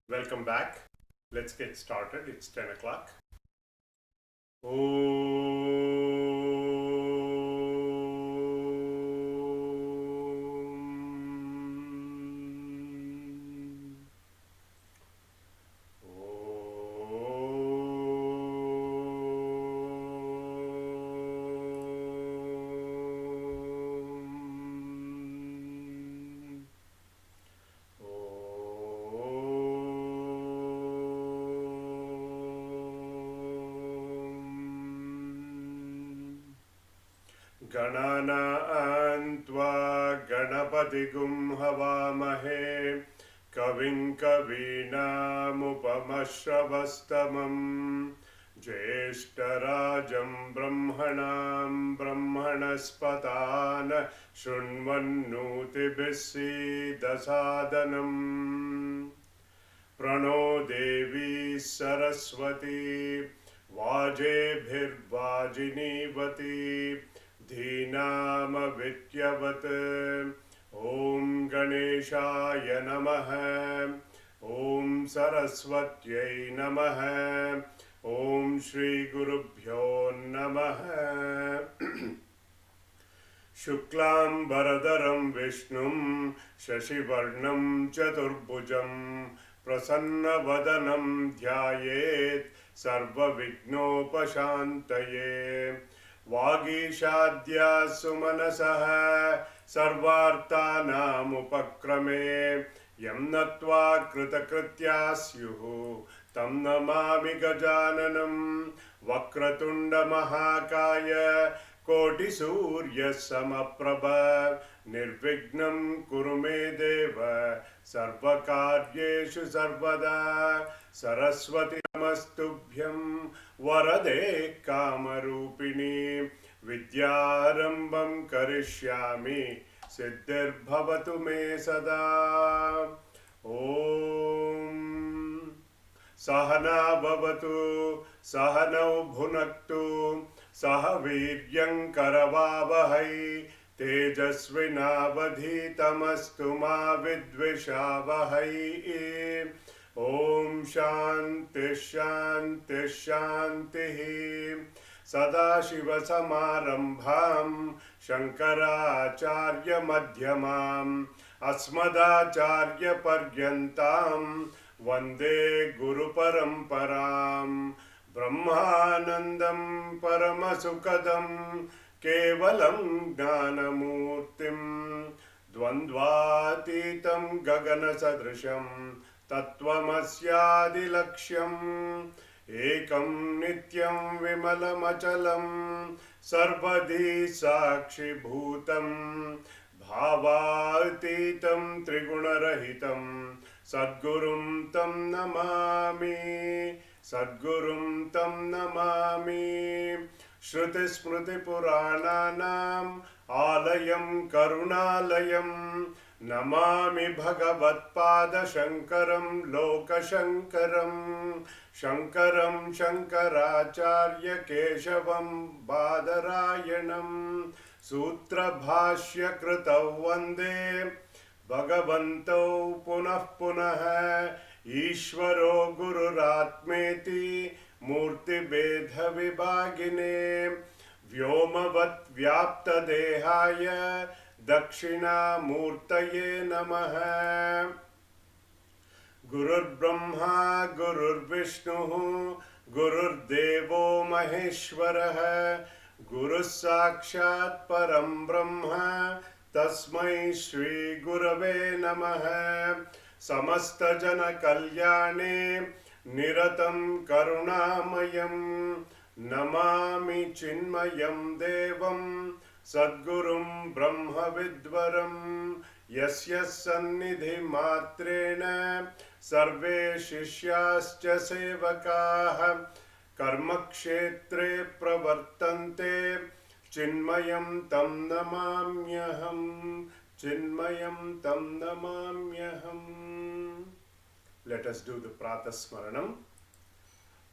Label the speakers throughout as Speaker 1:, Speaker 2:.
Speaker 1: Welcome back. Let's get started. It's 10 o'clock. Om. Om. गणानान्त्वा गणपतिगुं हवामहे कविं कवीनामुपमश्रवस्तमं ज्येष्ठराजं ब्रह्मणां ब्रह्मणस्पतान् शृण्वन्नोतिभिः सीदसादनम् प्रणो देवी सरस्वती वाजेभिर्वाजिनीवती धीनामविद्यवत् ॐ गणेशाय नमः ॐ सरस्वत्यै नमः ॐ श्रीगुरुभ्यो नमः शुक्लाम्बरधरं विष्णुं शशिवर्णं चतुर्भुजं प्रसन्नवदनं ध्यायेत् सर्वविघ्नोपशान्तये वागीशाद्या सुमनसः सर्वार्थानामुपक्रमे यं नत्वा कृतकृत्या स्युः तं नमामि गजाननं वक्रतुण्डमहाकाय कोटिसूर्यसमप्रभ निर्विघ्नं कुरु मे देव सर्वकार्येषु सर्वदा सरस्वती नमस्तुभ्यं वरदे कामरूपिणी विद्यारम्भं करिष्यामि सिद्धिर्भवतु मे सदा ॐ सहना भवतु सहनौ भुनक्तु सह वीर्यं करवावहै तेजस्विनावधीतमस्तु मा विद्विषावहै ॐ शान्ति शान्ति शान्तिः सदाशिवसमारम्भां शङ्कराचार्यमध्यमाम् अस्मदाचार्यपर्यन्तां वन्दे गुरुपरम्पराम् ब्रह्मानन्दं परमसुखदं केवलं ज्ञानमूर्तिं द्वन्द्वातीतं गगनसदृशं तत्त्वमस्यादिलक्ष्यम् एकं नित्यं विमलमचलं सर्वधी साक्षिभूतं भावातीतं त्रिगुणरहितं सद्गुरुं तं नमामि सद्गुरुं तं नमामि श्रुतिस्मृतिपुराणानाम् आलयं करुणालयं नमामि भगवत्पादशङ्करं लोकशङ्करं शङ्करं शङ्कराचार्यकेशवं बादरायणं सूत्रभाष्यकृतौ वन्दे भगवन्तौ पुनः पुनः ईश्वरो गुरुरात्मेति मूर्तिभेदविभागिने व्योमवत् व्याप्तदेहाय दक्षिणामूर्तये नमः गुरुर्ब्रह्मा गुरुर्विष्णुः गुरुर्देवो महेश्वरः गुरुः साक्षात् परं ब्रह्म तस्मै श्री गुरवे नमः समस्तजनकल्याणे निरतं करुणामयं नमामि चिन्मयं देवं सद्गुरुं ब्रह्मविद्वरं यस्य सन्निधिमात्रेण सर्वे शिष्याश्च सेवकाः कर्मक्षेत्रे प्रवर्तन्ते चिन्मयं तं नमाम्यहं चिन्मयं तं नमाम्यहम्. Let us do the Pratasmaranam.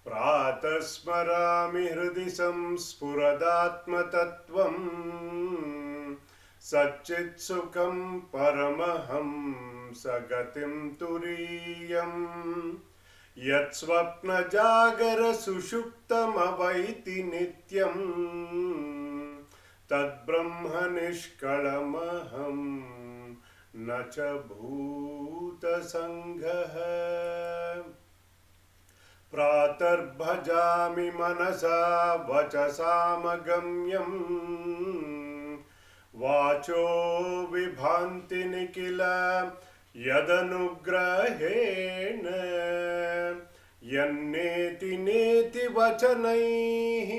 Speaker 1: Pratasmarami hृदि संस्फुरदात्मतत्त्वम् सच्चित्सुखं परमहं सगतिं तुरीयं यत्स्वप्नजागरसुषुप्तमवैति नित्यं तद्ब्रह्म निष्कळमहं न च भूतसङ्घः प्रातर्भजामि मनसा वचसामगम्यम् वाचो विभान्ति निखिल यदनुग्रहेण यन्नेति नेति वचनैः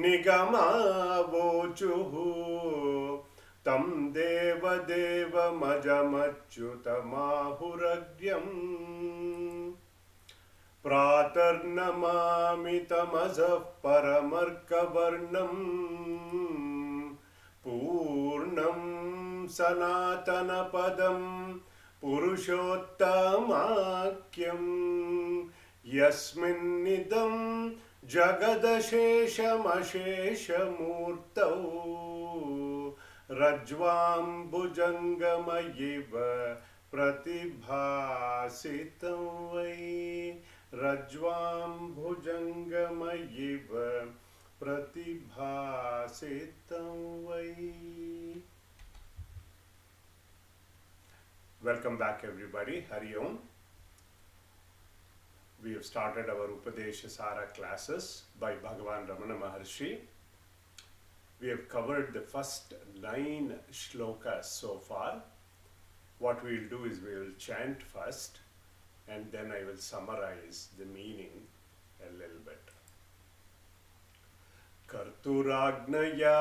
Speaker 1: निगमावोचुः तं देवदेवमजमच्युतमाहुरग्र्यम् प्रातर्नमामि तमसः परमर्कवर्णम् पूर्णं सनातनपदं पुरुषोत्तमाख्यं यस्मिन्निदं जगदशेषमशेषमूर्तौ रज्ज्वाम्बुजङ्गमयिव प्रतिभासितं वै रज्ज्वाम्बुजङ्गमयिव प्रतिभासितं वै. Welcome back everybody. Hari Om. We have started our Upadesha Saara classes by Bhagavan Ramana Maharshi. We have covered the first 9 shlokas so far. What we will do is we will chant first and then I will summarize the meaning a little bit. कर्तुराज्ञया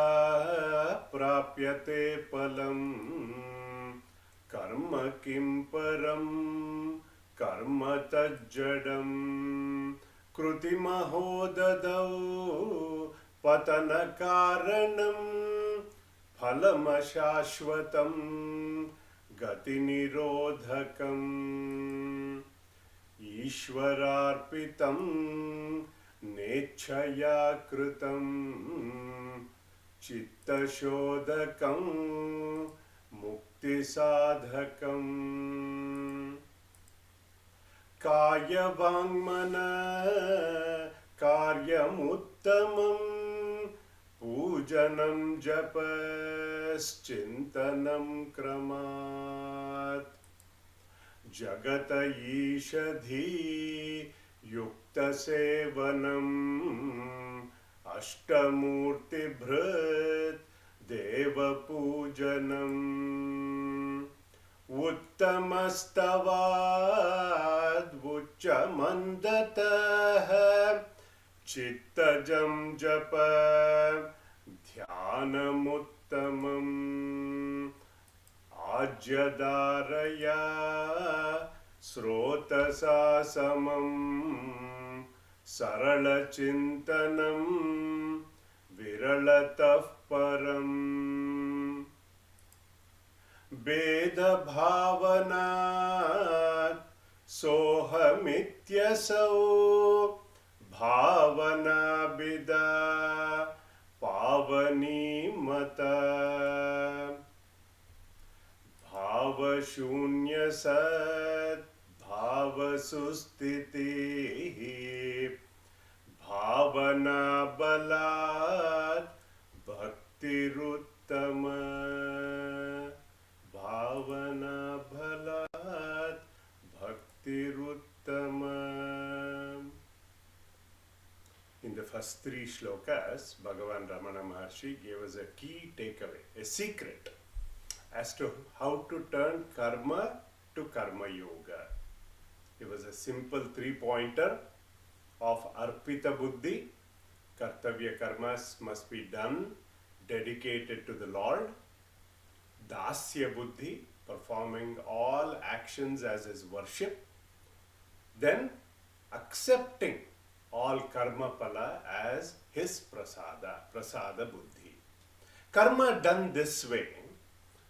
Speaker 1: प्राप्यते फलं कर्म किं परं कर्म तज्जडं कृतिमहो ददौ पतनकारणं फलमशाश्वतं गतिनिरोधकम् ईश्वरार्पितं नेच्छया कृतं चित्तशोधकं मुक्तिसाधकम् कायवाङ्मन कार्यमुत्तमं पूजनं जपश्चिन्तनं क्रमात् जगत ईषधी युक्तसेवनम् अष्टमूर्तिभृत् देवपूजनम् उत्तमस्तवाद्वुच्चमन्दतः चित्तजं जप ध्यानमुत्तमम् आज्यधारया स्रोतसा समं सरलचिन्तनं विरलतः परम् भेदभावनात् सोऽहमित्यसौ भावनाभिदा पावनीमता भावशून्यसत् भावसुस्थितिः भावनाबलात् भक्तिरुत्तम भावनाबलात् भक्तिरुत्तम. In the first 3 shlokas, Bhagavan Ramana Maharshi gave us a key takeaway, a secret as to how to turn karma to karma yoga. It was a simple 3-pointer of arpita buddhi, kartavya karmas must be done, dedicated to the Lord, dasya buddhi, performing all actions as his worship, then accepting all karma phala as his prasada buddhi. Karma done this way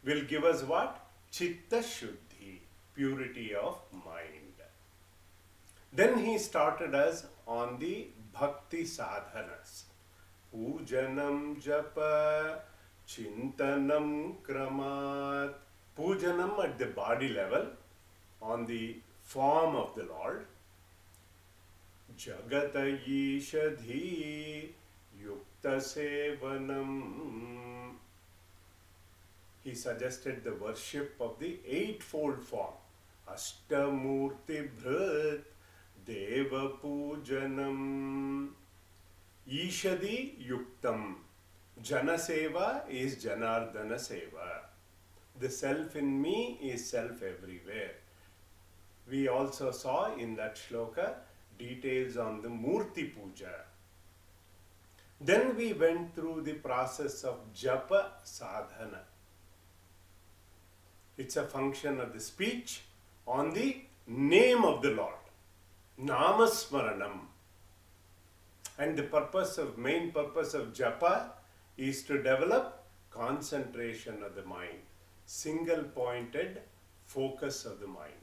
Speaker 1: will give us what? Chitta shuddhi, purity of mind. Then he started us on the bhakti sadhanas. Pujanam japa, chintanam kramat. Pujanam at the body level, on the form of the Lord. Jagata Ishadhi Yukta Sevanam. He suggested the worship of the eightfold form. Ashtamurti Bhrit Deva Pujanam. Ishadi Yuktam. Jana Seva is Janardana Seva. The self in me is self everywhere. We also saw in that shloka details on the Murti Puja. Then we went through the process of Japa Sadhana. It's a function of the speech on the name of the Lord. Namasmaranam. And the main purpose of Japa is to develop concentration of the mind. Single-pointed focus of the mind.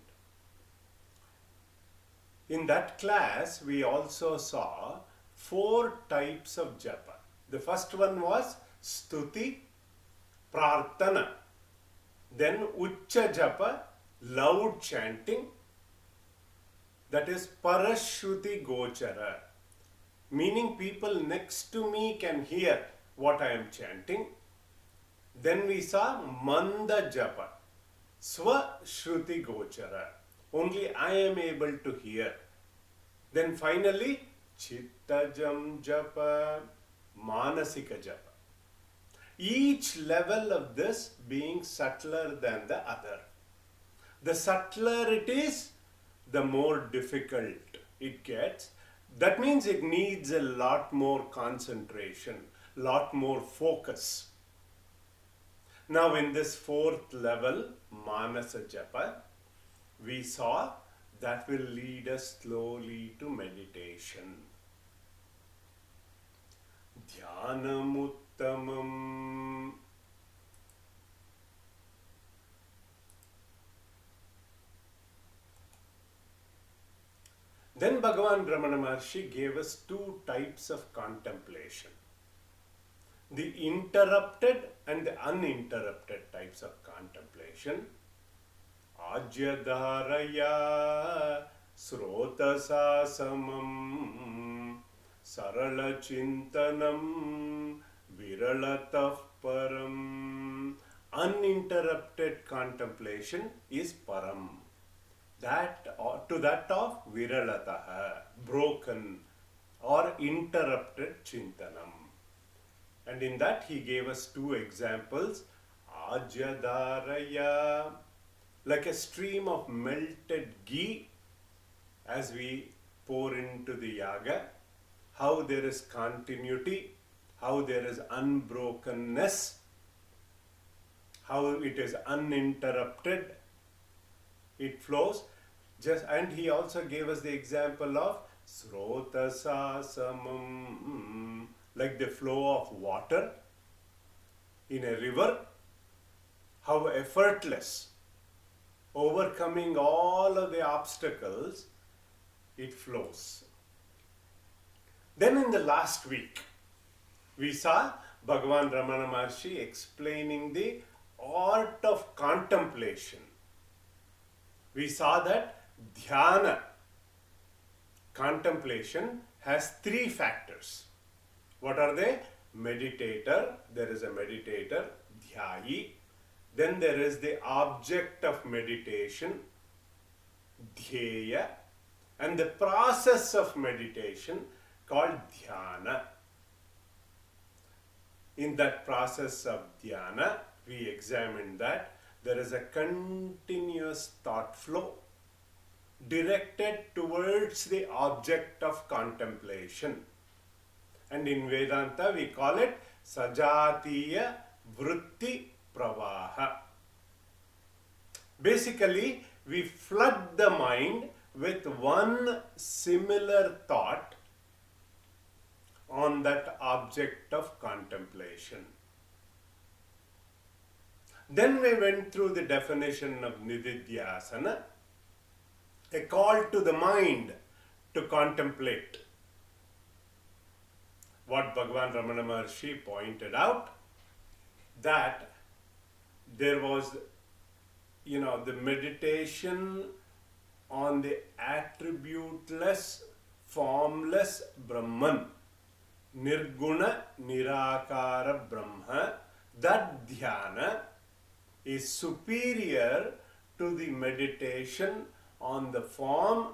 Speaker 1: In that class, we also saw 4 types of japa. The first one was stuti, prarthana. Then uccha japa, loud chanting. That is parashruti gochara. Meaning people next to me can hear what I am chanting. Then we saw manda japa, swashruti gochara. Only I am able to hear. Then finally, chittajam japa, manasika japa. Each level of this being subtler than the other. The subtler it is, the more difficult it gets. That means it needs a lot more concentration, lot more focus. Now in this 4th level, manasa japa, we saw that will lead us slowly to meditation. Dhyanamuttamam. Then Bhagavan Ramana Maharshi gave us 2 types of contemplation. The interrupted and the uninterrupted types of contemplation. Ajyadharaya srotasa samam sarala chintanam viralatah param. Uninterrupted contemplation is param. To that of viralataha, broken or interrupted chintanam. And in that he gave us 2 examples. Ajyadharaya, like a stream of melted ghee as we pour into the yaga, how there is continuity, how there is unbrokenness, how it is uninterrupted, it flows. And he also gave us the example of srotasa samam, like the flow of water in a river, how effortless, overcoming all of the obstacles, it flows. Then in the last week, we saw Bhagavan Ramana Maharshi explaining the art of contemplation. We saw that dhyana, contemplation, has 3 factors. What are they? Meditator, there is a meditator, dhyayi. Then there is the object of meditation, dhyeya, and the process of meditation called dhyana. In that process of dhyana, we examined that there is a continuous thought flow directed towards the object of contemplation. And in Vedanta we call it sajatiya vritti pravaha. Basically, we flood the mind with one similar thought on that object of contemplation. Then we went through the definition of nididhyasana, a call to the mind to contemplate. What Bhagavan Ramana Maharshi pointed out, that there was, the meditation on the attributeless, formless Brahman, Nirguna Nirakara Brahma, that dhyana is superior to the meditation on the form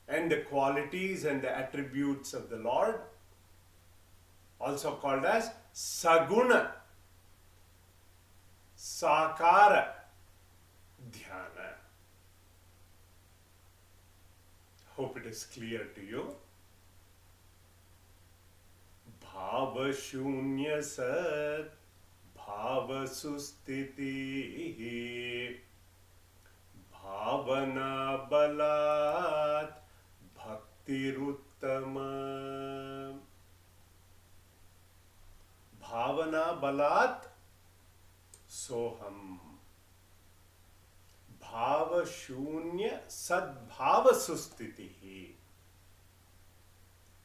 Speaker 1: and the qualities and the attributes of the Lord, also called as Saguna, Sakara Dhyana. Hope it is clear to you. Bhava Shunya Sat Bhava Sustiti Bhavana Balat Bhaktiruttama. Bhavana Balat Soham. Bhava Shunya Sadbhava Sustitihi.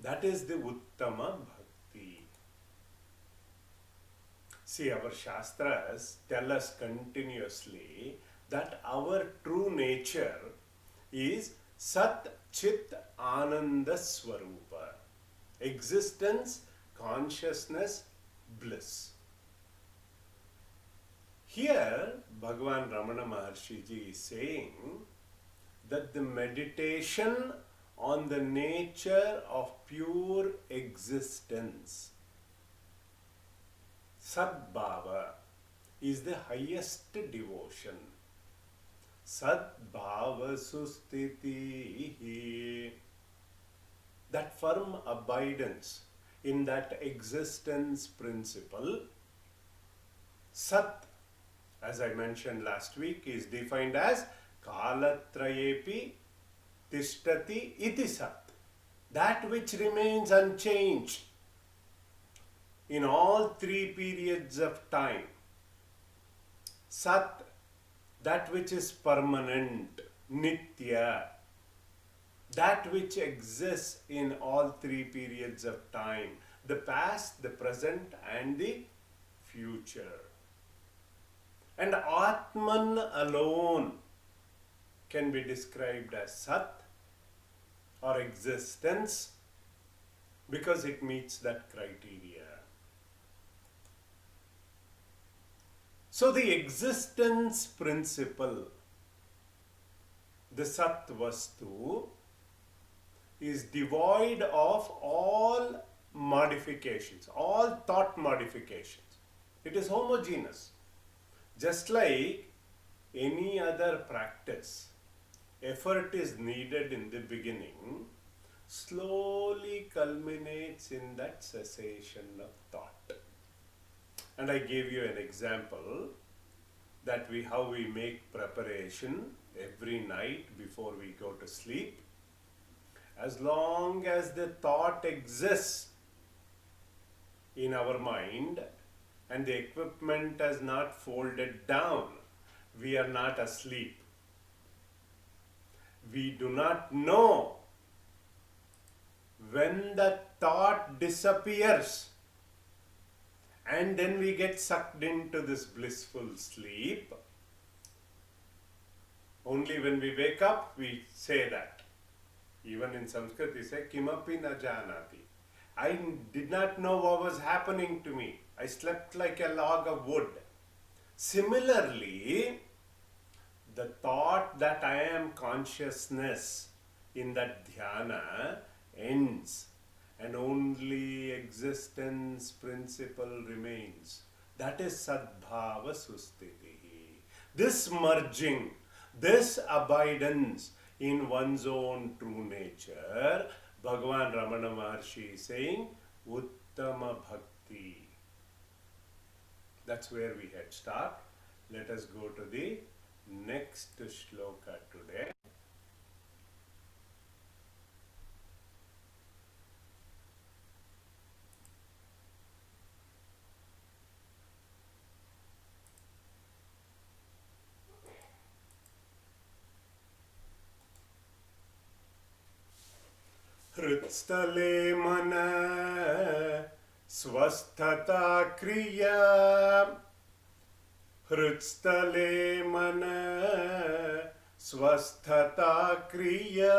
Speaker 1: That is the Uttama Bhakti. See, our Shastras tell us continuously that our true nature is Sat Chit Ananda Swarupa. Existence, consciousness, bliss. Here, Bhagavan Ramana Maharshi ji is saying that the meditation on the nature of pure existence, Sadbhava, is the highest devotion. Sadbhava Sustitihi. That firm abidance in that existence principle, Sat, as I mentioned last week, is defined as Kalatrayepi Tishtati Iti Sat. That which remains unchanged in all three periods of time. Sat, that which is permanent, Nitya. That which exists in all three periods of time. The past, the present and the future. And Atman alone can be described as Sat or existence because it meets that criteria. So the existence principle, the Sat Vastu, is devoid of all modifications, all thought modifications. It is homogeneous. Just like any other practice, effort is needed in the beginning, slowly culminates in that cessation of thought. And I gave you an example that how we make preparation every night before we go to sleep. As long as the thought exists in our mind and the equipment has not folded down, we are not asleep. We do not know when the thought disappears and then we get sucked into this blissful sleep. Only when we wake up, we say that. Even in Sanskrit, we say, Kimapi na janati. I did not know what was happening to me. I slept like a log of wood. Similarly, the thought that I am consciousness in that dhyana ends and only existence principle remains. That is Sadbhava Sustitihi. This merging, this abidance in one's own true nature, Bhagavan Ramana Maharshi is saying, Uttama Bhakti. That's where we had start. Let us go to the next shloka today. Hritstale mana swasthata kriya. Hritstale mana स्वस्थता क्रिया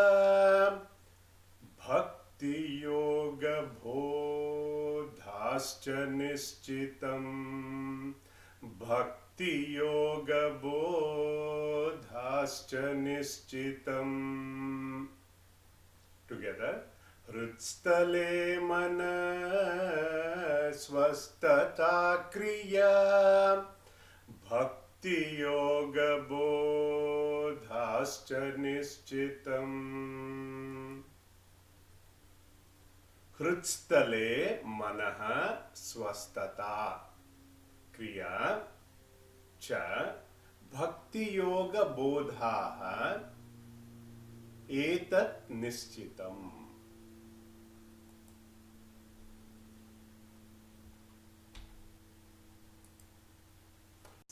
Speaker 1: भक्ति योग बोधाश्च निश्चितम् भक्ति योग बोधाश्च निश्चितम् together हृत्स्थले मन स्वस्थता क्रिया भक्ति योग बोधाश्च निश्चितम् हृत्स्थले मनः स्वस्थता क्रिया च भक्ति योग बोधाः एतत् निश्चितम्.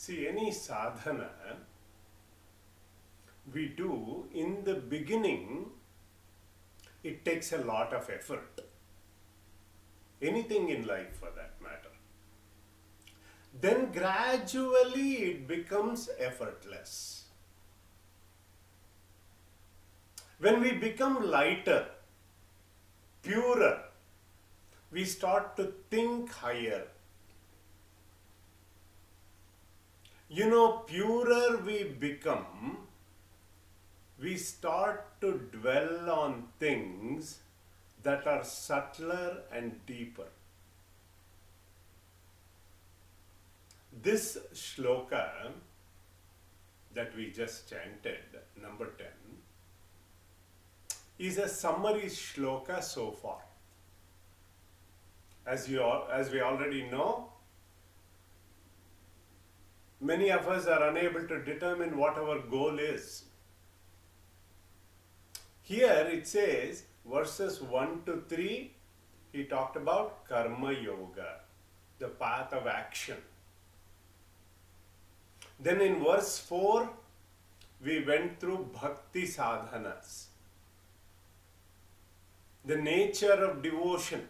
Speaker 1: See, any sadhana we do in the beginning, it takes a lot of effort. Anything in life for that matter. Then gradually it becomes effortless. When we become lighter, purer, we start to think higher. You know, purer we become, we start to dwell on things that are subtler and deeper. This shloka that we just chanted, number 10, is a summary shloka so far. As we already know, many of us are unable to determine what our goal is. Here it says, verses 1 to 3, he talked about karma yoga, the path of action. Then in verse 4, we went through bhakti sadhanas, the nature of devotion.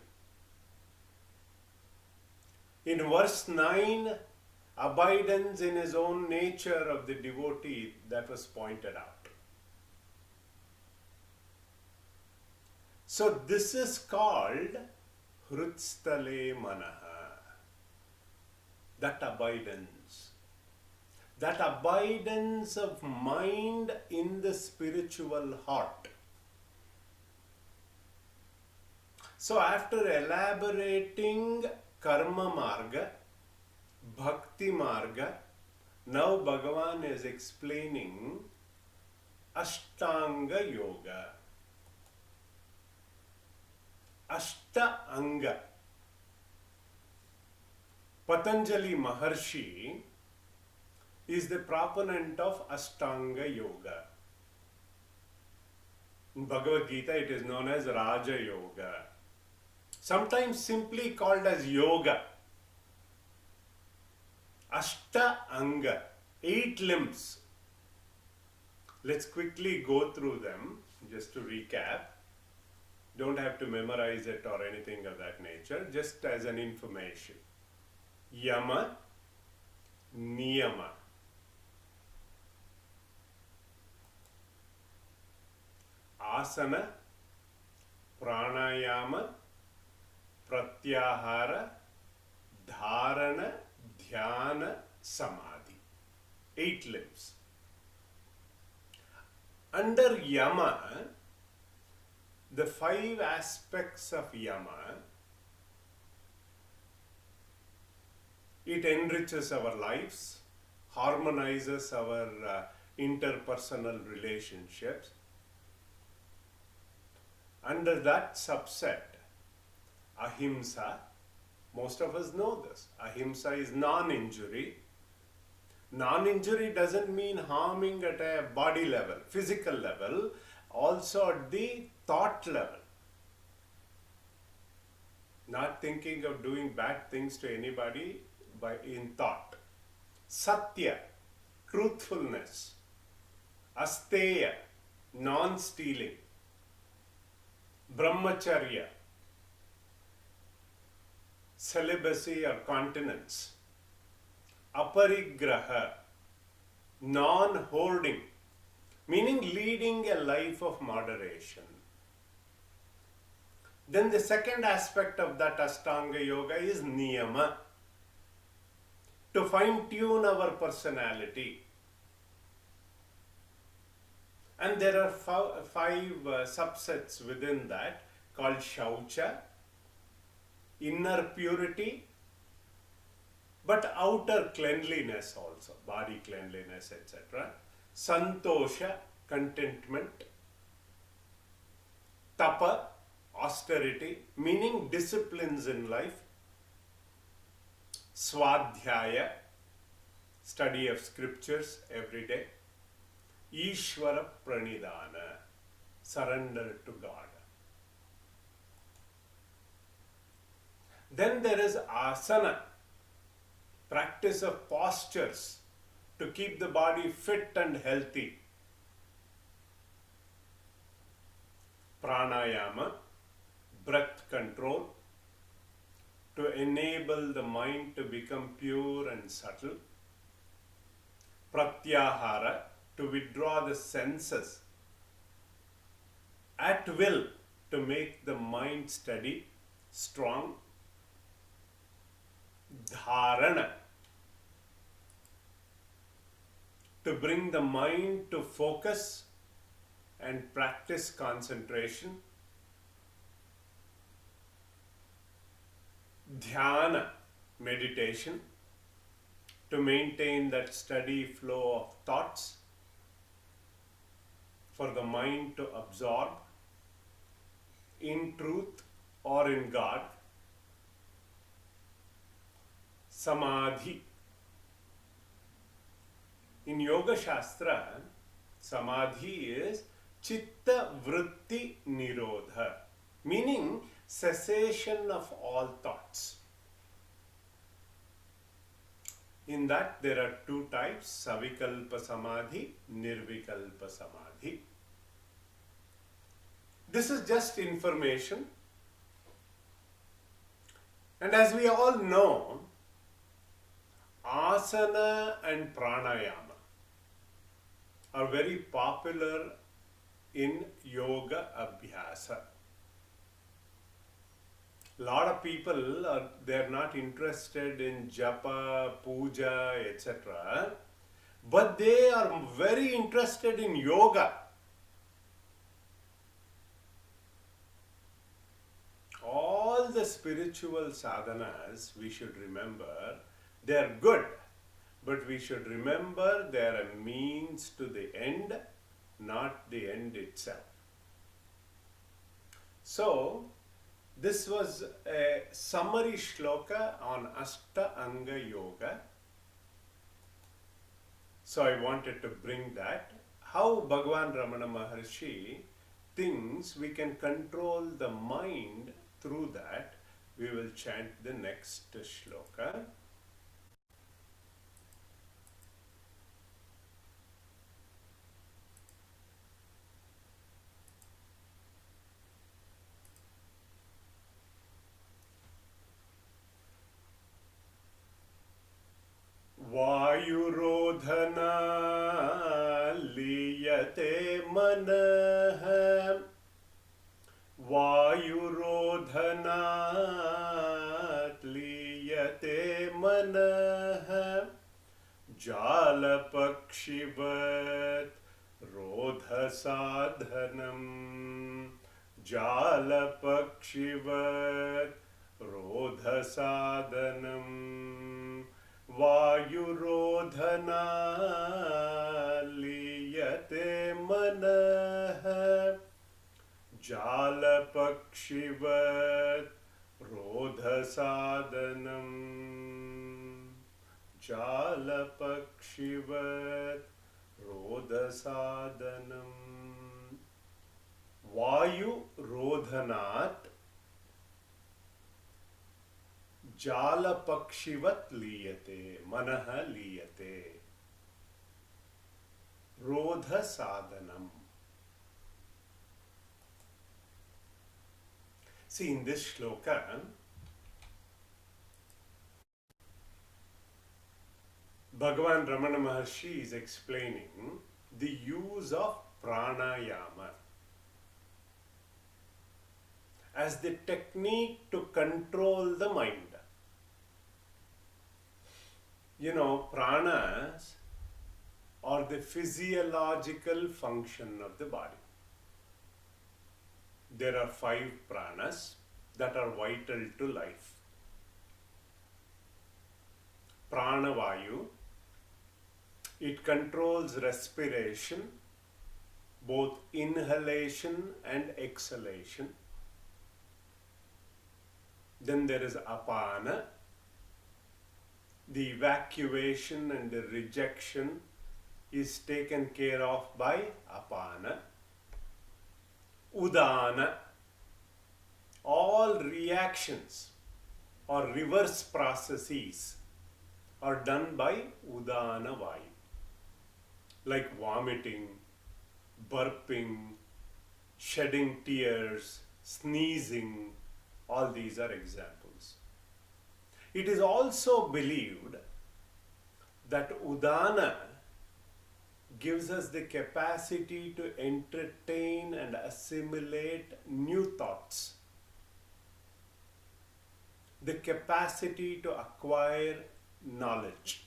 Speaker 1: In verse 9, abidance in his own nature of the devotee, that was pointed out. So this is called Hrutstale Manaha, that abidance. That abidance of mind in the spiritual heart. So after elaborating karma marga, bhakti marga, now Bhagavan is explaining Ashtanga yoga. Ashta Anga. Patanjali Maharshi is the proponent of Ashtanga yoga. In Bhagavad Gita it is known as Raja Yoga. Sometimes simply called as yoga. Ashta Anga, 8 limbs. Let's quickly go through them just to recap. Don't have to memorize it or anything of that nature, just as an information. Yama, Niyama. Asana, Pranayama, Pratyahara, Dharana, Dhyana, Samadhi. 8 limbs. Under Yama, the 5 aspects of Yama, it enriches our lives, harmonizes our interpersonal relationships. Under that subset, Ahimsa, most of us know this. Ahimsa is non-injury. Non-injury doesn't mean harming at a body level, physical level, also at the thought level. Not thinking of doing bad things to anybody in thought. Satya, truthfulness. Asteya, non-stealing. Brahmacharya, celibacy or continence. Aparigraha, non-hoarding, meaning leading a life of moderation. Then the second aspect of that Ashtanga Yoga is Niyama, to fine-tune our personality. And there are five subsets within that called Shaucha, inner purity, but outer cleanliness also, body cleanliness, etc. Santosha, contentment. Tapa, austerity, meaning disciplines in life. Swadhyaya, study of scriptures every day. Ishvara pranidhana, surrender to God. Then there is asana, practice of postures to keep the body fit and healthy. Pranayama, breath control, to enable the mind to become pure and subtle. Pratyahara, to withdraw the senses at will, to make the mind steady, strong. Dharana, to bring the mind to focus and practice concentration. Dhyana, meditation, to maintain that steady flow of thoughts, for the mind to absorb in truth or in God. Samadhi. In Yoga Shastra, Samadhi is Chitta Vritti Nirodha, meaning cessation of all thoughts. In that there are two types, Savikalpa Samadhi, Nirvikalpa Samadhi. This is just information. And as we all know, asana and pranayama are very popular in yoga abhyasa. A lot of people they're not interested in japa, puja, etc. But they are very interested in yoga. All the spiritual sadhanas, we should remember, they are good, but we should remember they are a means to the end, not the end itself. So, this was a summary shloka on Ashtanga Yoga. So I wanted to bring that. How Bhagavan Ramana Maharshi thinks we can control the mind through that, we will chant the next shloka. Vayurodhana liyate manah, Vayurodhana liyate manah, Jalapakshivat rodha sadhanam, Jalapakshivat rodha sadhanam. Vayurodhana liyate manah, Jalapakshivat rodha sadhanam, Jalapakshivat rodha sadhanam. Vayu rodhanat Jalapakshivat liyate, manaha liyate, rodha sadhanam. See, in this shloka, Bhagavan Ramana Maharshi is explaining the use of pranayama as the technique to control the mind. You know, pranas are the physiological function of the body. There are 5 pranas that are vital to life. Pranavayu, it controls respiration, both inhalation and exhalation. Then there is apana, the evacuation and the rejection is taken care of by apana. Udana, all reactions or reverse processes are done by udana vayu, like vomiting, burping, shedding tears, sneezing. All these are examples. It is also believed that udana gives us the capacity to entertain and assimilate new thoughts, the capacity to acquire knowledge.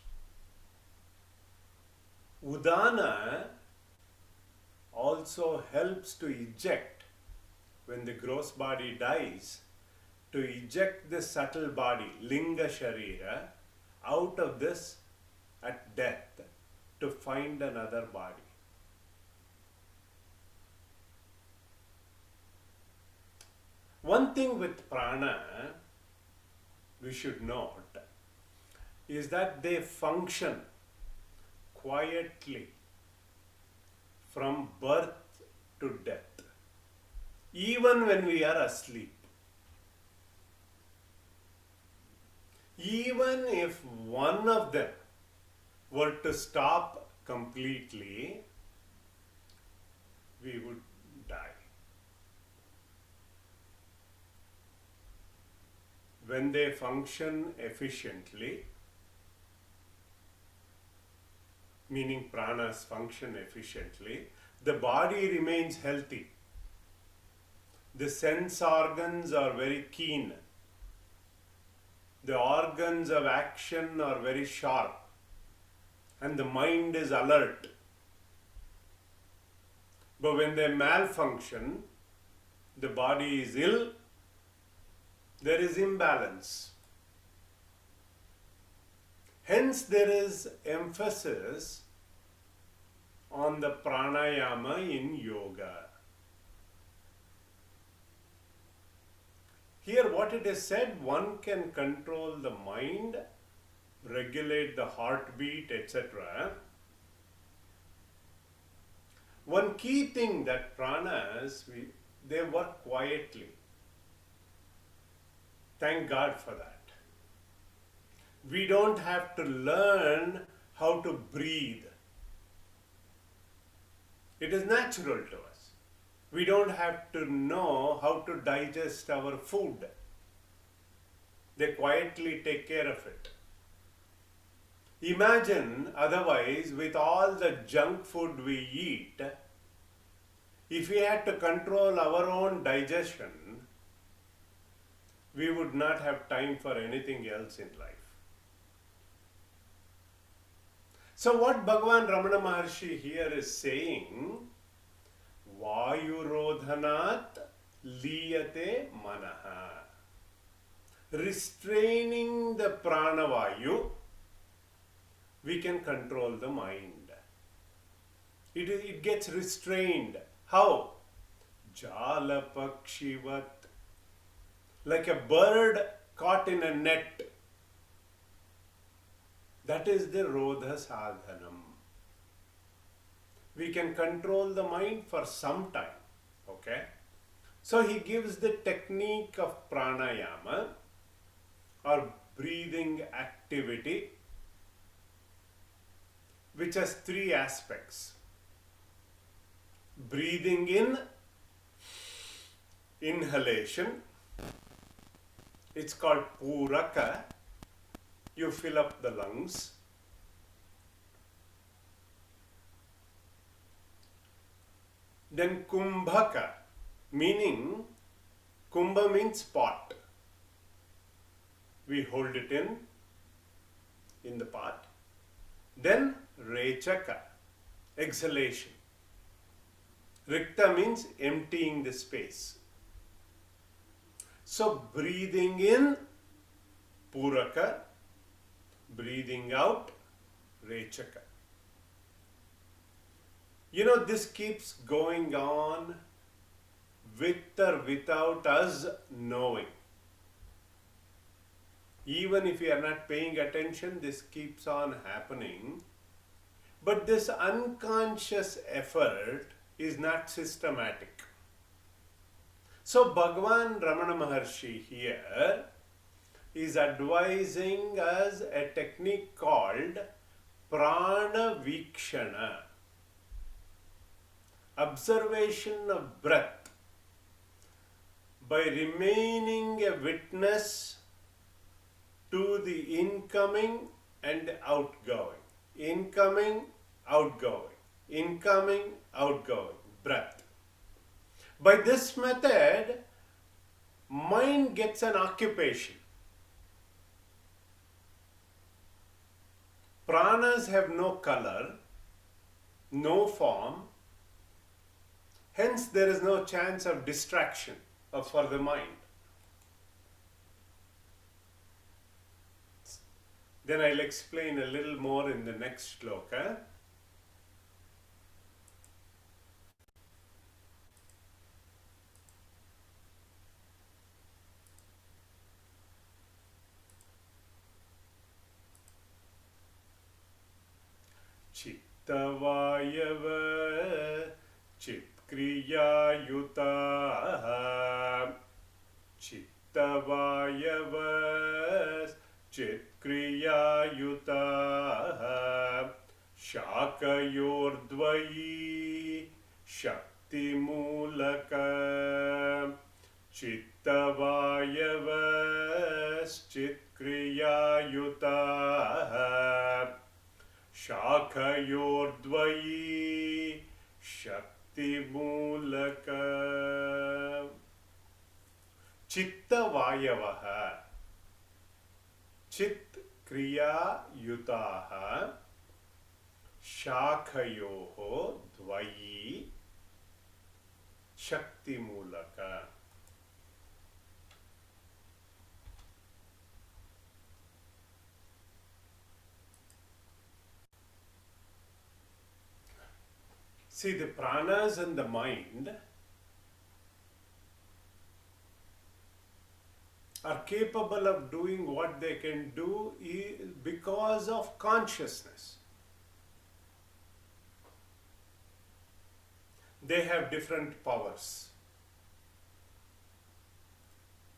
Speaker 1: Udana also helps to eject, when the gross body dies, to eject the subtle body, linga sharira, out of this at death to find another body. One thing with prana we should note is that they function quietly from birth to death, even when we are asleep. Even if one of them were to stop completely, we would die. When they function efficiently, meaning pranas function efficiently, the body remains healthy. The sense organs are very keen. The organs of action are very sharp. And the mind is alert. But when they malfunction, the body is ill, there is imbalance. Hence there is emphasis on the pranayama in yoga. Here what it is said, one can control the mind, regulate the heartbeat, etc. One key thing that pranas, they work quietly. Thank God for that. We don't have to learn how to breathe. It is natural to us. We don't have to know how to digest our food. They quietly take care of it. Imagine otherwise, with all the junk food we eat, if we had to control our own digestion, we would not have time for anything else in life. So what Bhagavan Ramana Maharshi here is saying, Vayurodhanat liyate manaha. Restraining the pranavayu, we can control the mind. It gets restrained. How? Jalapakshivat. Like a bird caught in a net. That is the Rodha Sadhanam. We can control the mind for some time. Okay? So he gives the technique of pranayama or breathing activity, which has 3 aspects. Breathing in, inhalation. It's called puraka. You fill up the lungs. Then kumbhaka, meaning kumbha means pot. We hold it in the pot. Then rechaka, exhalation. Rikta means emptying the space. So breathing in puraka, breathing out rechaka. You know, this keeps going on with or without us knowing. Even if we are not paying attention, this keeps on happening. But this unconscious effort is not systematic. So Bhagavan Ramana Maharshi here is advising us a technique called prana vikshana, observation of breath, by remaining a witness to the incoming and outgoing, incoming, outgoing, incoming, outgoing breath. By this method, mind gets an occupation. Pranas have no color, no form, hence there is no chance of distraction for the mind. Then I'll explain a little more in the next shloka. Chittavayava Chitkriya-yutaha Chittavayava Chitkriya-yutaha Shakayordvayi Shakti-mulaka Chittavayava Chitkriya-yutaha Shakayordvayi Shakti-mulaka. Chittavayavaha Chit Kriya Yutaha Shakayoho Dvayi Shakti-mulaka. See, the pranas and the mind are capable of doing what they can do because of consciousness. They have different powers.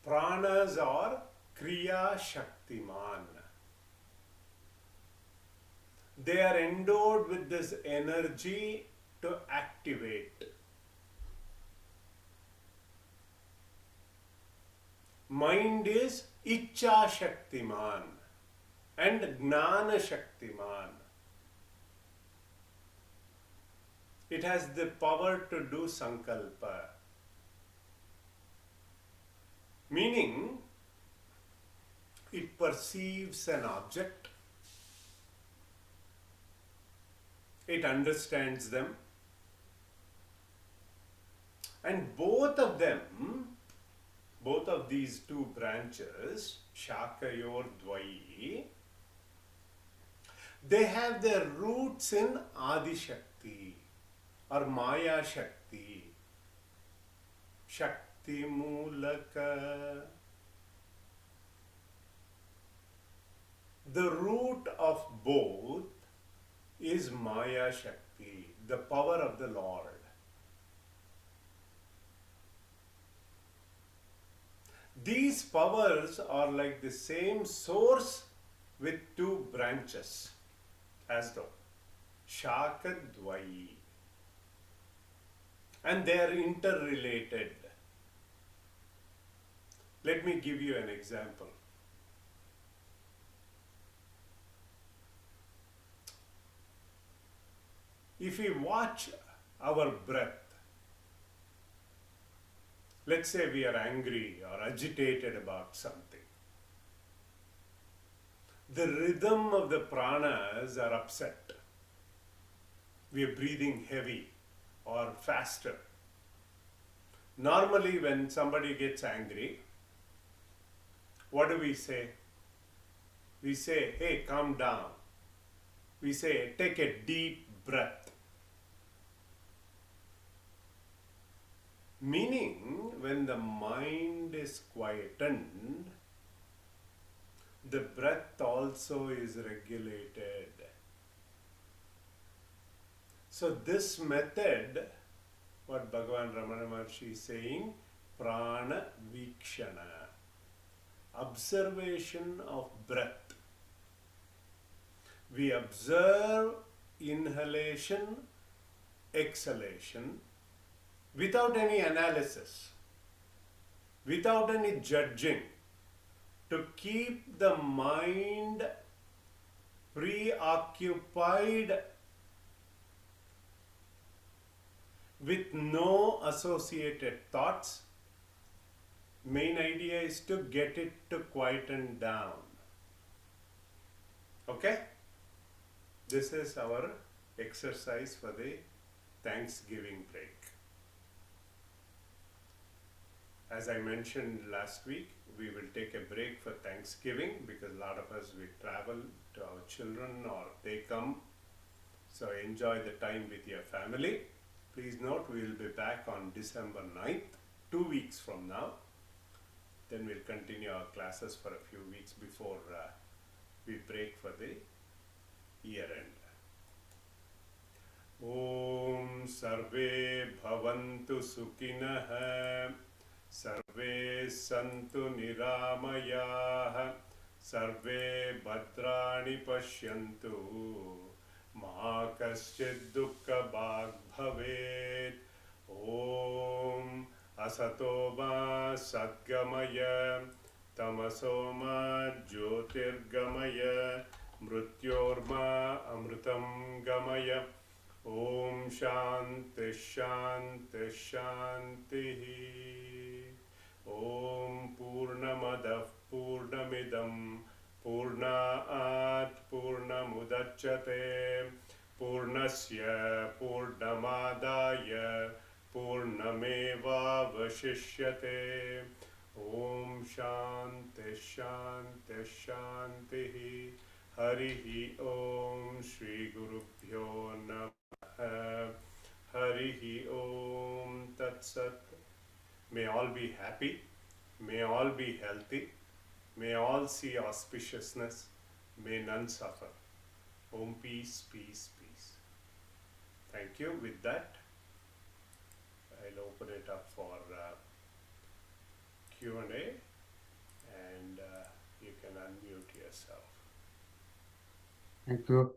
Speaker 1: Pranas are Kriya Shaktiman. They are endowed with this energy to activate. Mind is Ichcha Shaktiman and Gnana Shaktiman. It has the power to do sankalpa. Meaning, it perceives an object, it understands them, and both of these two branches, Shakayor Dvayi, they have their roots in Adi Shakti or Maya Shakti, Shakti Mulaka. The root of both is Maya Shakti, the power of the Lord. These powers are like the same source with two branches, as though Shakadvayi, and they are interrelated. Let me give you an example. If we watch our breath, Let's say we are angry or agitated about something. The rhythm of the pranas are upset. We are breathing heavy or faster. Normally, when somebody gets angry, what do we say? We say, hey, calm down. We say, take a deep breath. Meaning, when the mind is quietened, the breath also is regulated. So this method, what Bhagavan Ramana Maharshi is saying, prana vikshana, observation of breath. We observe inhalation, exhalation, without any analysis, without any judging, to keep the mind preoccupied with no associated thoughts. Main idea is to get it to quieten down. Okay? This is our exercise for the Thanksgiving break. As I mentioned last week, we will take a break for Thanksgiving because a lot of us, we travel to our children or they come. So enjoy the time with your family. Please note, we will be back on December 9th, 2 weeks from now. Then we'll continue our classes for a few weeks before we break for the year end. Om Sarve Bhavantu Sukhinah Sarve Santu Niramayah Sarve Bhadrani Pashyantu Ma Kaschid Dukkha Bhag Bhavet. Om Asato Ma Sadgamaya Tamasoma Jyotirgamaya Mrityorma Amritam Gamaya. Om Shanti Shanti Shanti. Om Purnamadav Purnamidam Purnaat Purnamudachyate Purnasya Purnamadaya Purnameva Vashishyate. Om Shanti Shanti Shanti. Harihi Om Shri Gurubhyo Namah. Harihi Om Tat Sat. May all be happy, may all be healthy, may all see auspiciousness, may none suffer. Om peace, peace, peace. Thank you. With that, I'll open it up for Q&A and you can unmute yourself.
Speaker 2: Thank you.